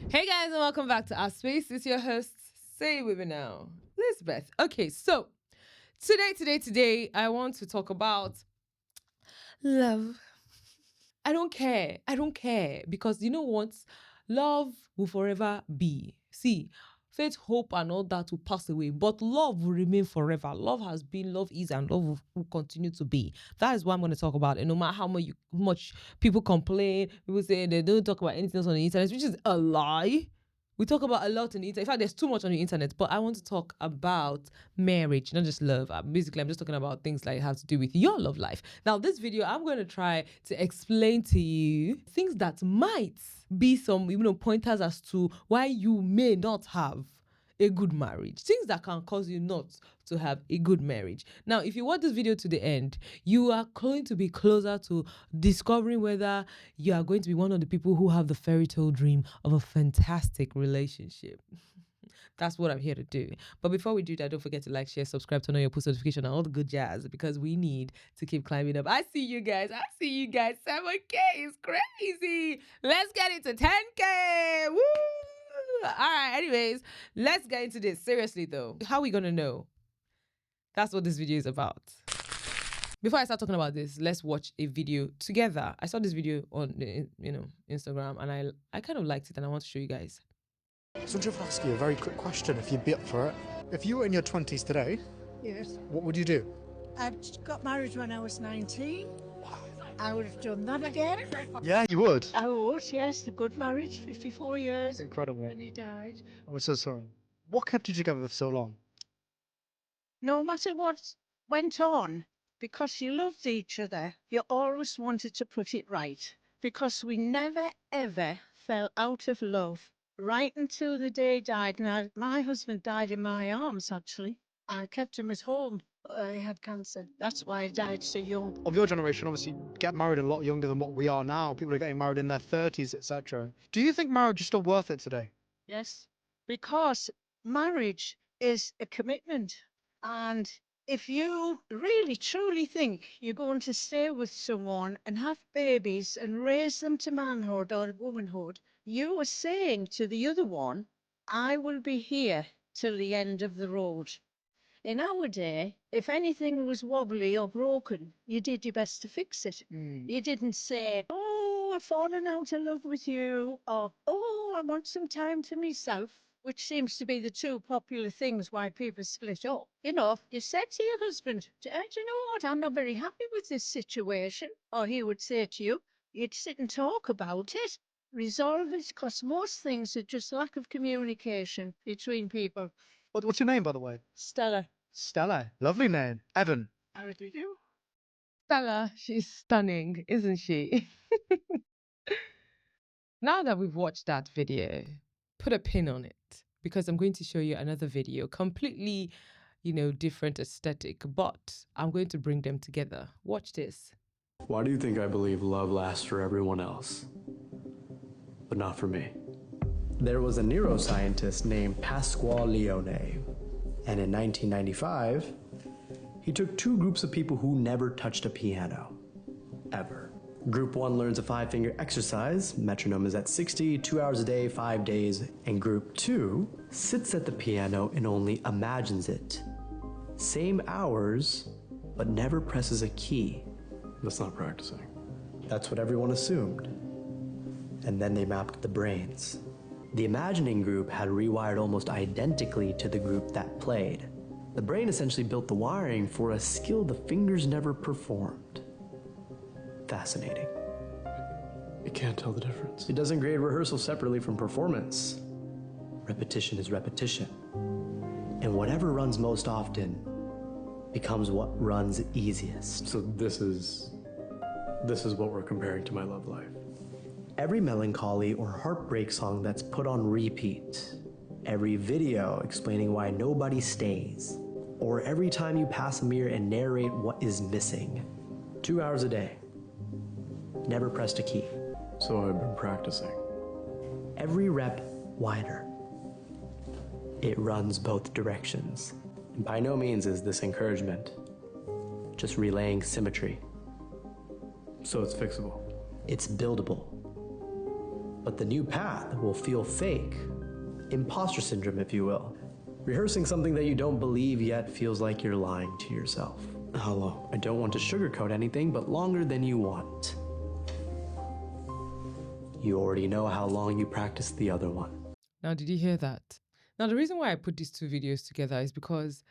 Hey guys, and welcome back to our space. It's your host, say it with me now, Elizabeth. Okay, so today, I want to talk about love. I don't care. I don't care because you know what? Love will forever be. See, faith, hope, and all that will pass away, but love will remain forever. Love has been, love is, and love will continue to be. That is what I'm going to talk about. And no matter how much people complain, people say they don't talk about anything else on the internet, which is a lie. We talk about a lot on the internet. In fact, there's too much on the internet, but I want to talk about marriage, not just love. Basically, I'm just talking about things like have to do with your love life. Now, this video, I'm going to try to explain to you things that might be some, pointers as to why you may not have a good marriage. Things that can cause you not to have a good marriage. Now, if you watch this video to the end, you are going to be closer to discovering whether you are going to be one of the people who have the fairy tale dream of a fantastic relationship. That's what I'm here to do. But before we do that, don't forget to like, share, subscribe, turn on your post notification, and all the good jazz because we need to keep climbing up. I see you guys. 7K is crazy. Let's get into 10K. Woo! All right. Anyways, let's get into this. Seriously, though, how are we going to know? That's what this video is about. Before I start talking about this, let's watch a video together. I saw this video on Instagram, and I kind of liked it, and I want to show you guys. So I'm just ask you a very quick question, if you'd be up for it. If you were in your 20s today, Yes. what would you do? I got married when I was 19. I would have done that again. Yeah, you would. I would, yes. A good marriage, 54 years. Incredible. And he died. I'm so sorry. What kept you together for so long? No matter what went on, because you loved each other, you always wanted to put it right. Because we never, ever fell out of love. Right until the day he died. Now, my husband died in my arms, actually. I kept him at home. He had cancer. That's why he died so young. Of your generation, obviously, get married a lot younger than what we are now. People are getting married in their 30s, etc. Do you think marriage is still worth it today? Yes, because marriage is a commitment. And if you really truly think you're going to stay with someone and have babies and raise them to manhood or womanhood, you are saying to the other one, I will be here till the end of the road. In our day, if anything was wobbly or broken, you did your best to fix it. You didn't say, oh, I've fallen out of love with you, or oh, I want some time to myself, which seems to be the two popular things why people split up. You know, you said to your husband, do you know what, I'm not very happy with this situation. Or he would say to you, you'd sit and talk about it, resolve it, because most things are just lack of communication between people. What's your name, by the way? Stella. Stella. Lovely name. Evan. How do you? Stella, she's stunning, isn't she? Now that we've watched that video, put a pin on it because I'm going to show you another video, completely, different aesthetic, but I'm going to bring them together. Watch this. Why do you think I believe love lasts for everyone else, but not for me? There was a neuroscientist named Pasquale Leone, and in 1995, he took two groups of people who never touched a piano, ever. Group 1 learns a 5-finger exercise, metronome is at 60, 2 hours a day, 5 days, and Group 2 sits at the piano and only imagines it. Same hours, but never presses a key. That's not practicing. That's what everyone assumed. And then they mapped the brains. The imagining group had rewired almost identically to the group that played. The brain essentially built the wiring for a skill the fingers never performed. Fascinating. You can't tell the difference. It doesn't grade rehearsal separately from performance. Repetition is repetition. And whatever runs most often becomes what runs easiest. So this is what we're comparing to my love life. Every melancholy or heartbreak song that's put on repeat, every video explaining why nobody stays, or every time you pass a mirror and narrate what is missing. 2 hours a day. Never pressed a key. So I've been practicing. Every rep wider. It runs both directions. And by no means is this encouragement, just relaying symmetry. So it's fixable. It's buildable, But the new path will feel fake. Imposter syndrome, if you will. Rehearsing something that you don't believe yet feels like you're lying to yourself. Hello, I don't want to sugarcoat anything, but longer than you want. You already know how long you practiced the other one. Now, did you hear that? Now, the reason why I put these two videos together is because,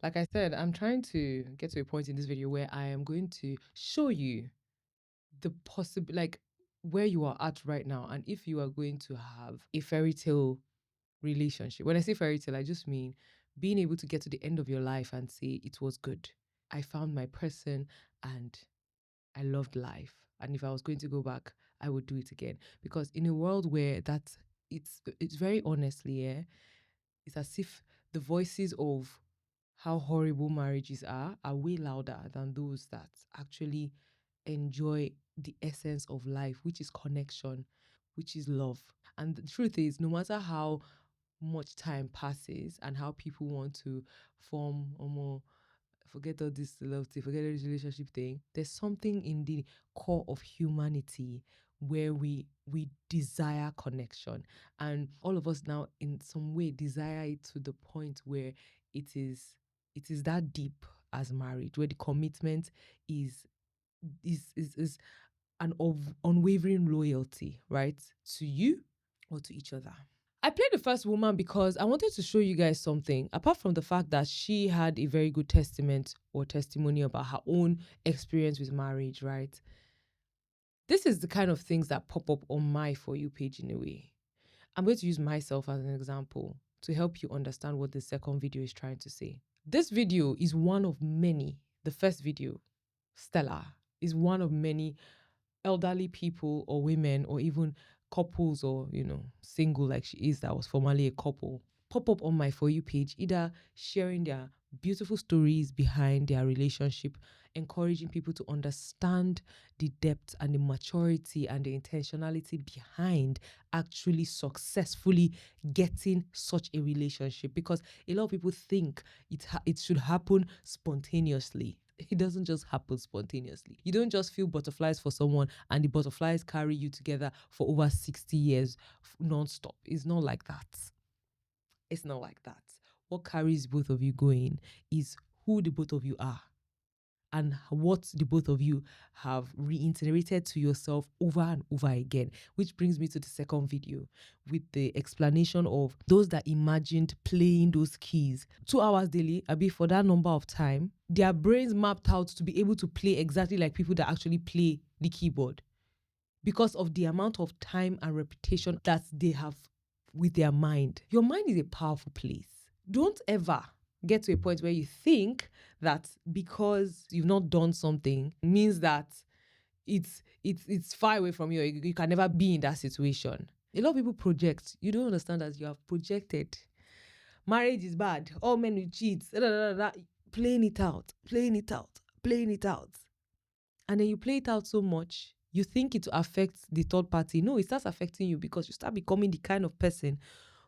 like I said, I'm trying to get to a point in this video where I am going to show you the possible, like, where you are at right now, and if you are going to have a fairy tale relationship. When I say fairy tale, I just mean being able to get to the end of your life and say it was good. I found my person and I loved life. And if I was going to go back, I would do it again. Because in a world where it's very honestly, yeah, it's as if the voices of how horrible marriages are way louder than those that actually enjoy the essence of life, which is connection, which is love. And the truth is, no matter how much time passes and how people want to form or more, forget all this love thing, forget this relationship thing, there's something in the core of humanity where we desire connection, and all of us now in some way desire it to the point where it is that deep as marriage, where the commitment is an unwavering loyalty, right, to you or to each other. I played the first woman because I wanted to show you guys something. Apart from the fact that she had a very good testament or testimony about her own experience with marriage, right? This is the kind of things that pop up on my For You page in a way. I'm going to use myself as an example to help you understand what the second video is trying to say. This video is one of many. The first video, Stella, is one of many elderly people or women or even couples or, single like she is, that was formerly a couple, pop up on my For You page, either sharing their beautiful stories behind their relationship, encouraging people to understand the depth and the maturity and the intentionality behind actually successfully getting such a relationship. Because a lot of people think it should happen spontaneously. It doesn't just happen spontaneously. You don't just feel butterflies for someone and the butterflies carry you together for over 60 years non-stop. It's not like that. It's not like that. What carries both of you going is who the both of you are and what the both of you have reiterated to yourself over and over again. Which brings me to the second video with the explanation of those that imagined playing those keys 2 hours daily, a bit for that number of time. Their brains mapped out to be able to play exactly like people that actually play the keyboard because of the amount of time and repetition that they have with their mind. Your mind is a powerful place. Don't ever get to a point where you think that because you've not done something means that it's far away from you. You can never be in that situation. A lot of people project. You don't understand that you have projected. Marriage is bad. All men will cheat. Da, da, da, da. Playing it out, playing it out, playing it out. And then you play it out so much, you think it will affect the third party. No, it starts affecting you because you start becoming the kind of person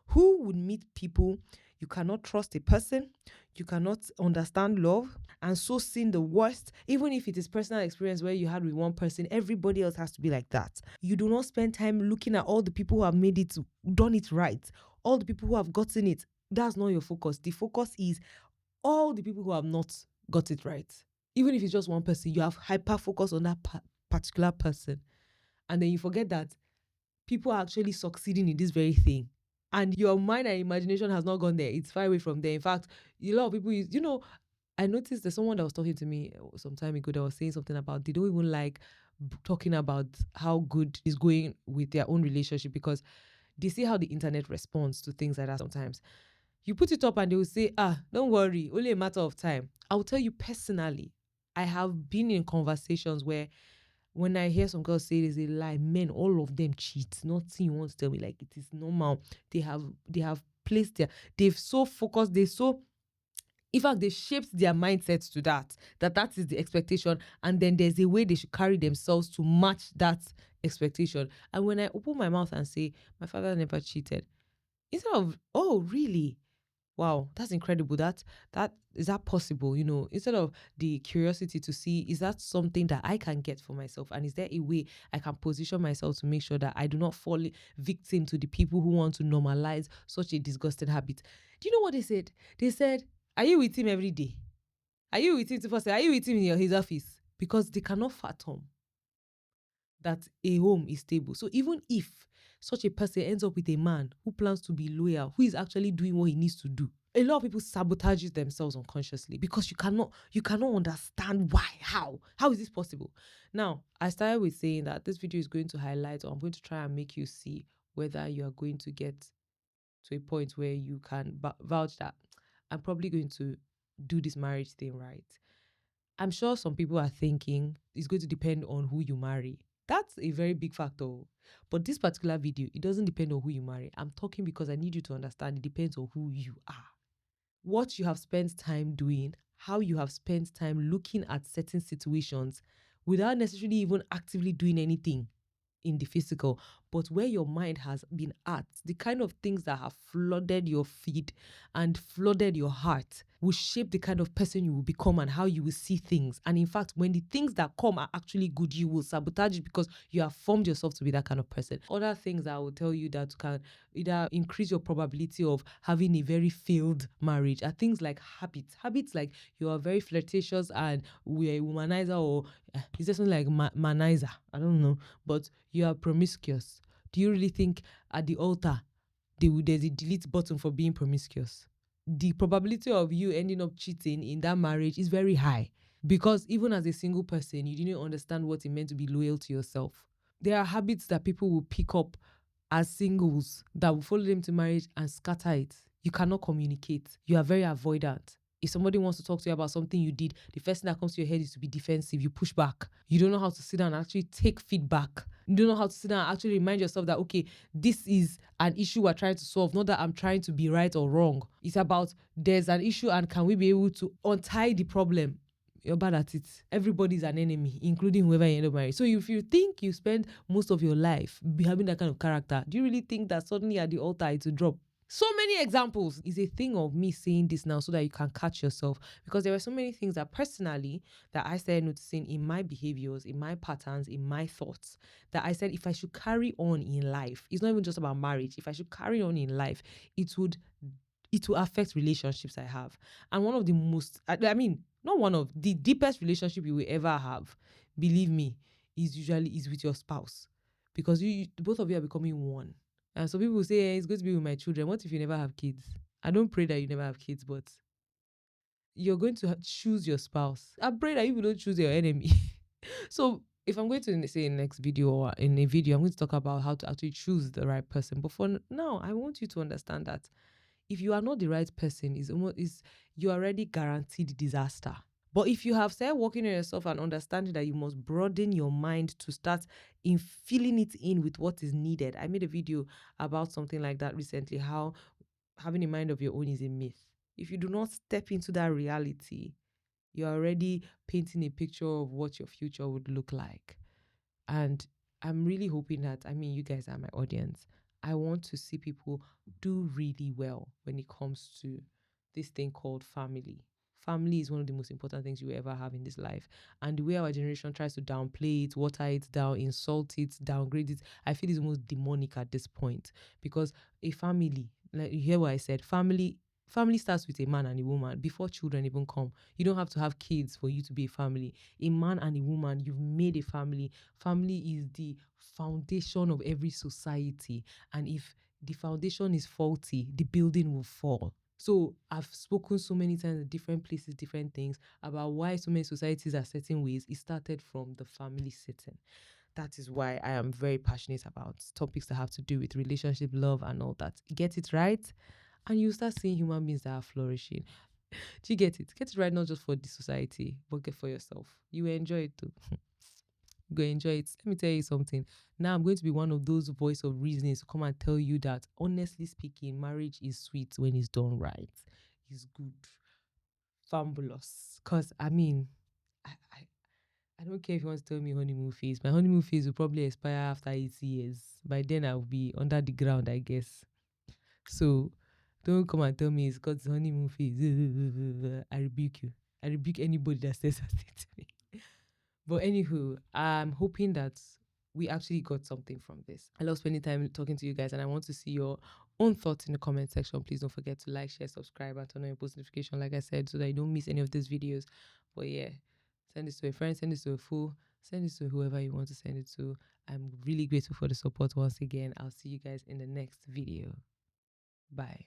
who would meet people. You cannot trust a person. You cannot understand love. And so seeing the worst, even if it is personal experience where you had with one person, everybody else has to be like that. You do not spend time looking at all the people who have made it, done it right, all the people who have gotten it. That's not your focus. The focus is all the people who have not got it right. Even if it's just one person, you have hyper focus on that particular person. And then you forget that people are actually succeeding in this very thing. And your mind and imagination has not gone there. It's far away from there. In fact, a lot of people, I noticed there's someone that was talking to me some time ago that was saying something about they don't even like talking about how good is going with their own relationship because they see how the internet responds to things like that sometimes. You put it up and they will say, don't worry, only a matter of time. I will tell you personally, I have been in conversations where when I hear some girls say there's a lie, men, all of them cheat. Nothing you want to tell me, like it is normal. They have placed they've so focused, in fact, they shaped their mindsets to that is the expectation. And then there's a way they should carry themselves to match that expectation. And when I open my mouth and say, my father never cheated, instead of, oh, really? Wow, that's incredible. That is that possible? Instead of the curiosity to see, is that something that I can get for myself, and is there a way I can position myself to make sure that I do not fall victim to the people who want to normalize such a disgusting habit? Do you know what they said? They said, "Are you with him every day? Are you with him to first? Are you with him in his office?" Because they cannot fathom that a home is stable. So even if such a person ends up with a man who plans to be loyal, who is actually doing what he needs to do, a lot of people sabotage themselves unconsciously because you cannot understand why, how is this possible. Now, I started with saying that this video is going to highlight, or I'm going to try and make you see whether you are going to get to a point where you can vouch that I'm probably going to do this marriage thing right. I'm sure some people are thinking it's going to depend on who you marry. That's a very big factor. But this particular video, it doesn't depend on who you marry. I'm talking because I need you to understand it depends on who you are. What you have spent time doing, how you have spent time looking at certain situations without necessarily even actively doing anything in the physical, but where your mind has been at, the kind of things that have flooded your feed and flooded your heart will shape the kind of person you will become and how you will see things. And in fact, when the things that come are actually good, you will sabotage it because you have formed yourself to be that kind of person. Other things that I will tell you that can either increase your probability of having a very failed marriage are things like habits. Habits like you are very flirtatious and we're a womanizer, or is there something like manizer? I don't know. But you are promiscuous. Do you really think at the altar there's a delete button for being promiscuous? The probability of you ending up cheating in that marriage is very high because even as a single person, you didn't understand what it meant to be loyal to yourself. There are habits that people will pick up as singles that will follow them to marriage and scatter it. You cannot communicate. You are very avoidant. If somebody wants to talk to you about something you did, the first thing that comes to your head is to be defensive. You push back. You don't know how to sit down and actually take feedback. You don't know how to sit down and actually remind yourself that, okay, this is an issue we're trying to solve, not that I'm trying to be right or wrong. It's about there's an issue and can we be able to untie the problem? You're bad at it. Everybody's an enemy, including whoever you end up marrying. So if you think you spend most of your life having that kind of character, do you really think that suddenly at the altar it will drop? So many examples. Is a thing of me saying this now so that you can catch yourself, because there were so many things that personally that I started noticing in my behaviors, in my patterns, in my thoughts, that I said if I should carry on in life, it's not even just about marriage. If I should carry on in life, it will affect relationships I have. And one of the most, I mean, not one of the deepest relationship you will ever have, believe me, is with your spouse, because both of you are becoming one. And so people say, it's going to be with my children. What if you never have kids? I don't pray that you never have kids, but you're going to choose your spouse. I pray that you don't choose your enemy. So if I'm going to say in the next video or in a video, I'm going to talk about how to actually choose the right person. But for now, I want you to understand that if you are not the right person, you're already guaranteed disaster. But if you have started working on yourself and understanding that you must broaden your mind to start in filling it in with what is needed. I made a video about something like that recently, how having a mind of your own is a myth. If you do not step into that reality, you're already painting a picture of what your future would look like. And I'm really hoping that, I mean, you guys are my audience. I want to see people do really well when it comes to this thing called family. Family is one of the most important things you will ever have in this life. And the way our generation tries to downplay it, water it down, insult it, downgrade it, I feel it's almost demonic at this point. Because a family, like you hear what I said, family starts with a man and a woman before children even come. You don't have to have kids for you to be a family. A man and a woman, you've made a family. Family is the foundation of every society. And if the foundation is faulty, the building will fall. So I've spoken so many times in different places, different things about why so many societies are certain ways. It started from the family setting. That is why I am very passionate about topics that have to do with relationship, love, and all that. Get it right, and you start seeing human beings that are flourishing. Do you get it? Get it right, not just for the society, but get for yourself. You will enjoy it too. Go enjoy it. Let me tell you something. Now I'm going to be one of those voice of reasons to come and tell you that honestly speaking, marriage is sweet when it's done right. It's good. Fabulous. Cause I mean, I don't care if you want to tell me honeymoon phase. My honeymoon phase will probably expire after 8 years. By then I'll be under the ground, I guess. So Don't come and tell me it's got honeymoon phase. I rebuke you. I rebuke anybody that says something to me. But anywho, I'm hoping that we actually got something from this. I love spending time talking to you guys, and I want to see your own thoughts in the comment section. Please don't forget to like, share, subscribe, and turn on your post notification, like I said, so that you don't miss any of these videos. But yeah, send this to a friend, send this to a fool, send this to whoever you want to send it to. I'm really grateful for the support once again. I'll see you guys in the next video. Bye.